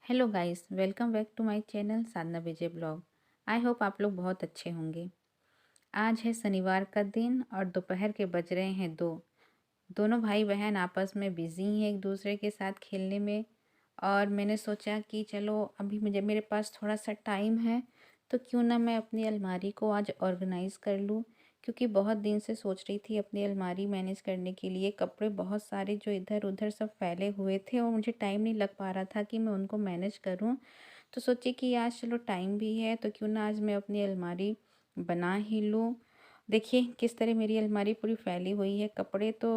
Hello guys, welcome back to my channel Sadhana Vijay blog. I hope आप लोग बहुत अच्छे होंगे। आज है शनिवार का दिन और दोपहर के बज रहे हैं 2। दोनों भाई बहन आपस में बिज़ी हैं एक दूसरे के साथ खेलने में। और मैंने सोचा कि चलो अभी मुझे मेरे पास थोड़ा सा टाइम है, तो क्यों ना मैं अपनी अलमारी को आज ऑर्गेनाइज़ कर लूँ। क्योंकि बहुत दिन से सोच रही थी अपनी अलमारी मैनेज करने के लिए। कपड़े बहुत सारे जो इधर उधर सब फैले हुए थे और मुझे टाइम नहीं लग पा रहा था कि मैं उनको मैनेज करूँ। तो सोची कि आज चलो टाइम भी है, तो क्यों ना आज मैं अपनी अलमारी बना ही लूँ। देखिए किस तरह मेरी अलमारी पूरी फैली हुई है। कपड़े तो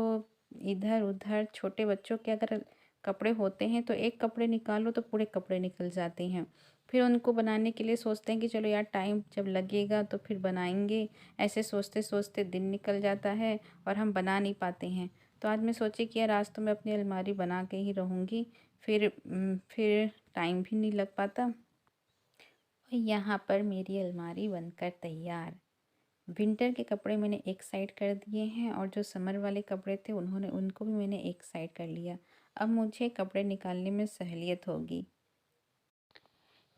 इधर उधर, छोटे बच्चों के अगर कपड़े होते हैं तो एक कपड़े निकालो तो पूरे कपड़े निकल जाते हैं। फिर उनको बनाने के लिए सोचते हैं कि चलो यार टाइम जब लगेगा तो फिर बनाएंगे। ऐसे सोचते सोचते दिन निकल जाता है और हम बना नहीं पाते हैं। तो आज मैं सोची कि यार आज तो मैं अपनी अलमारी बना के ही रहूँगी। फिर टाइम भी नहीं लग पाता। और यहाँ पर मेरी अलमारी बनकर तैयार। विंटर के कपड़े मैंने एक साइड कर दिए हैं और जो समर वाले कपड़े थे उनको भी मैंने एक साइड कर लिया। अब मुझे कपड़े निकालने में सहूलियत होगी।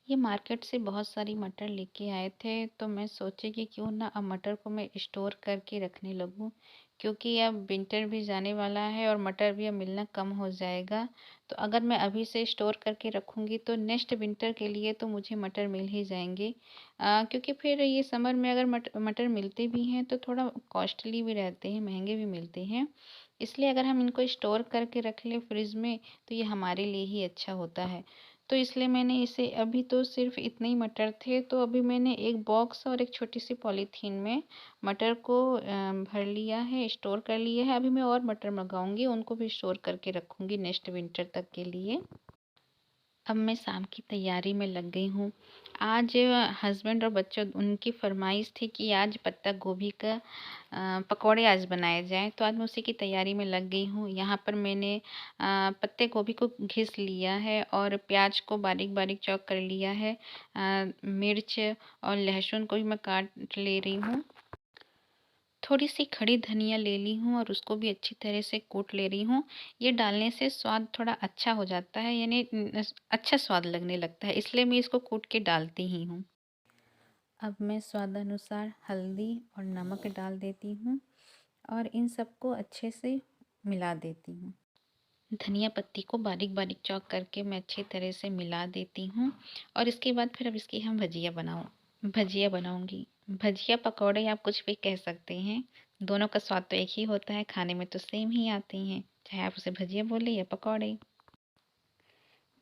ये मार्केट से बहुत सारी मटर लेके आए थे, तो मैं सोची कि क्यों ना अब मटर को मैं स्टोर करके रखने लगूं। क्योंकि अब विंटर भी जाने वाला है और मटर भी अब मिलना कम हो जाएगा। तो अगर मैं अभी से स्टोर करके रखूंगी तो नेक्स्ट विंटर के लिए तो मुझे मटर मिल ही जाएंगे। क्योंकि फिर ये समर में अगर मटर मिलते भी हैं तो थोड़ा कॉस्टली भी रहते हैं, महंगे भी मिलते हैं। इसलिए अगर हम इनको स्टोर करके रख लें फ्रिज में तो ये हमारे लिए ही अच्छा होता है। तो इसलिए मैंने इसे, अभी तो सिर्फ इतने ही मटर थे तो अभी मैंने एक बॉक्स और एक छोटी सी पॉलीथीन में मटर को भर लिया है, स्टोर कर लिया है। अभी मैं और मटर मंगाऊंगी, उनको भी स्टोर करके रखूंगी नेक्स्ट विंटर तक के लिए। अब मैं शाम की तैयारी में लग गई हूँ। आज हस्बैंड और बच्चों उनकी फरमाइश थी कि आज पत्ता गोभी का पकौड़े आज बनाए जाएं, तो आज मैं उसी की तैयारी में लग गई हूँ। यहाँ पर मैंने पत्ते गोभी को घिस लिया है और प्याज को बारीक बारीक चॉप कर लिया है। मिर्च और लहसुन को भी मैं काट ले रही हूँ। थोड़ी सी खड़ी धनिया ले ली हूँ और उसको भी अच्छी तरह से कूट ले रही हूँ। ये डालने से स्वाद थोड़ा अच्छा हो जाता है, यानी अच्छा स्वाद लगने लगता है, इसलिए मैं इसको कूट के डालती ही हूँ। अब मैं स्वादानुसार हल्दी और नमक डाल देती हूँ और इन सबको अच्छे से मिला देती हूँ। धनिया पत्ती को बारीक बारीक चॉप करके मैं अच्छी तरह से मिला देती हूँ। और इसके बाद फिर अब इसकी हम भजिया बनाऊंगी। भजिया पकौड़े आप कुछ भी कह सकते हैं, दोनों का स्वाद तो एक ही होता है, खाने में तो सेम ही आती हैं, चाहे आप उसे भजिया बोले या पकौड़े।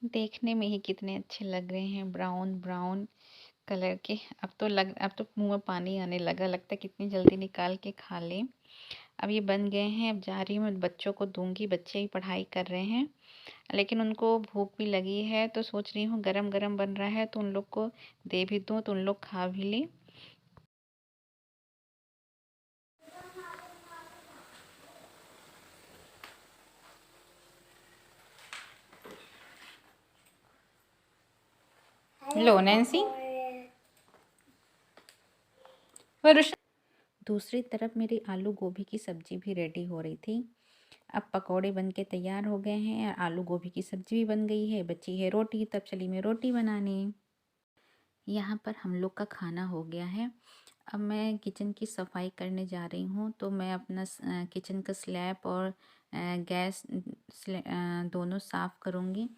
देखने में ही कितने अच्छे लग रहे हैं, ब्राउन ब्राउन कलर के। अब तो मुंह में पानी आने लगा, लगता है कितनी जल्दी निकाल के खा लें। अब ये बन गए हैं, अब जा रही हूँ बच्चों को दूंगी। बच्चे ही पढ़ाई कर रहे हैं लेकिन उनको भूख भी लगी है, तो सोच रही हूँ गरम गरम बन रहा है तो उन लोग को दे भी दूँ तो उन लोग खा भी लें। लो नैन्सी, वरुषा। दूसरी तरफ मेरी आलू गोभी की सब्जी भी रेडी हो रही थी। अब पकौड़े बन के तैयार हो गए हैं, आलू गोभी की सब्जी भी बन गई है, बची है रोटी। तब चली मैं रोटी बनाने। यहाँ पर हम लोग का खाना हो गया है। अब मैं किचन की सफाई करने जा रही हूँ, तो मैं अपना किचन का स्लैब और गैस दोनों साफ़ करूँगी।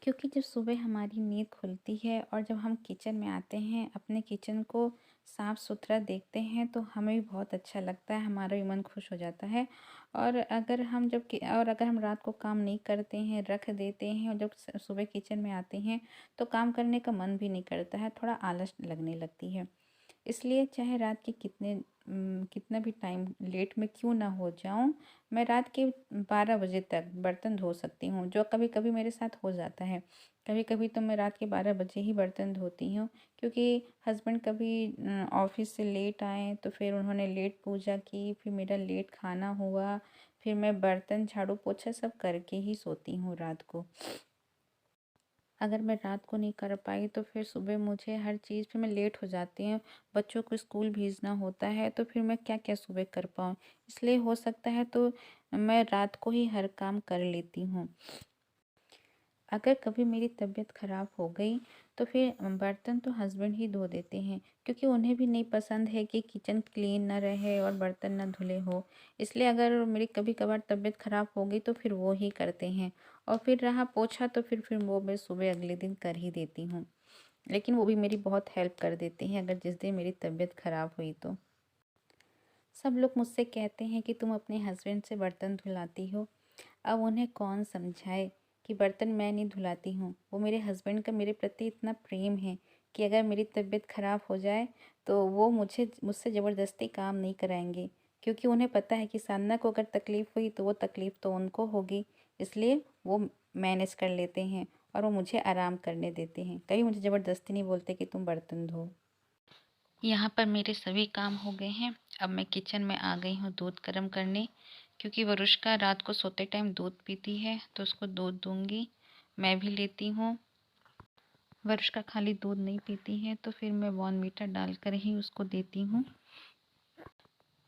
क्योंकि जब सुबह हमारी नींद खुलती है और जब हम किचन में आते हैं, अपने किचन को साफ़ सुथरा देखते हैं तो हमें भी बहुत अच्छा लगता है, हमारा भी मन खुश हो जाता है। और अगर हम रात को काम नहीं करते हैं, रख देते हैं, और जब सुबह किचन में आते हैं तो काम करने का मन भी नहीं करता है, थोड़ा आलस लगने लगती है। इसलिए चाहे रात के कितना भी टाइम लेट में क्यों ना हो जाऊं, मैं रात के 12 बजे तक बर्तन धो सकती हूँ, जो कभी कभी मेरे साथ हो जाता है। कभी कभी तो मैं रात के 12 बजे ही बर्तन धोती हूँ। क्योंकि हस्बैंड कभी ऑफिस से लेट आए तो फिर उन्होंने लेट पूजा की, फिर मेरा लेट खाना हुआ, फिर मैं बर्तन झाड़ू पोछा सब करके ही सोती हूँ रात को। अगर मैं रात को नहीं कर पाई तो फिर सुबह मुझे हर चीज़, फिर मैं लेट हो जाती हूँ। बच्चों को स्कूल भेजना होता है तो फिर मैं क्या क्या सुबह कर पाऊँ। इसलिए हो सकता है तो मैं रात को ही हर काम कर लेती हूँ। अगर कभी मेरी तबीयत ख़राब हो गई तो फिर बर्तन तो हस्बैंड ही धो देते हैं, क्योंकि उन्हें भी नहीं पसंद है कि किचन क्लीन ना रहे और बर्तन ना धुले हो। इसलिए अगर मेरी कभी कभार तबीयत ख़राब हो गई तो फिर वो ही करते हैं। और फिर रहा पोछा तो फिर वो मैं सुबह अगले दिन कर ही देती हूँ। लेकिन वो भी मेरी बहुत हेल्प कर देते हैं अगर जिस दिन मेरी तबीयत ख़राब हुई तो। सब लोग मुझसे कहते हैं कि तुम अपने हस्बैंड से बर्तन धुलाती हो। अब उन्हें कौन समझाए कि बर्तन मैं नहीं धुलाती हूँ। वो मेरे हस्बैंड का मेरे प्रति इतना प्रेम है कि अगर मेरी तबीयत ख़राब हो जाए तो वो मुझसे ज़बरदस्ती काम नहीं कराएंगे, क्योंकि उन्हें पता है कि साधना को अगर तकलीफ़ हुई तो वो तकलीफ़ तो उनको होगी। इसलिए वो मैनेज कर लेते हैं और वो मुझे आराम करने देते हैं। कभी मुझे ज़बरदस्ती नहीं बोलते कि तुम बर्तन धो। यहाँ पर मेरे सभी काम हो गए हैं। अब मैं किचन में आ गई हूँ दूध गर्म करने, क्योंकि वरुष्का रात को सोते टाइम दूध पीती है तो उसको दूध दूंगी। मैं भी लेती हूँ। वरुष्का खाली दूध नहीं पीती है तो फिर मैं बॉर्नवीटा डालकर ही उसको देती हूँ।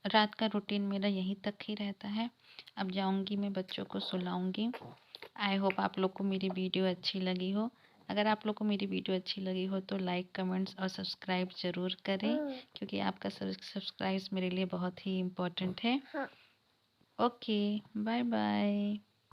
रात का रूटीन मेरा यहीं तक ही रहता है। अब जाऊंगी मैं बच्चों को सुलाऊंगी। आई होप आप लोग को मेरी वीडियो अच्छी लगी हो। अगर आप लोग को मेरी वीडियो अच्छी लगी हो तो लाइक, कमेंट्स और सब्सक्राइब ज़रूर करें, क्योंकि आपका सब्सक्राइब मेरे लिए बहुत ही इम्पोर्टेंट है। Okay, bye bye.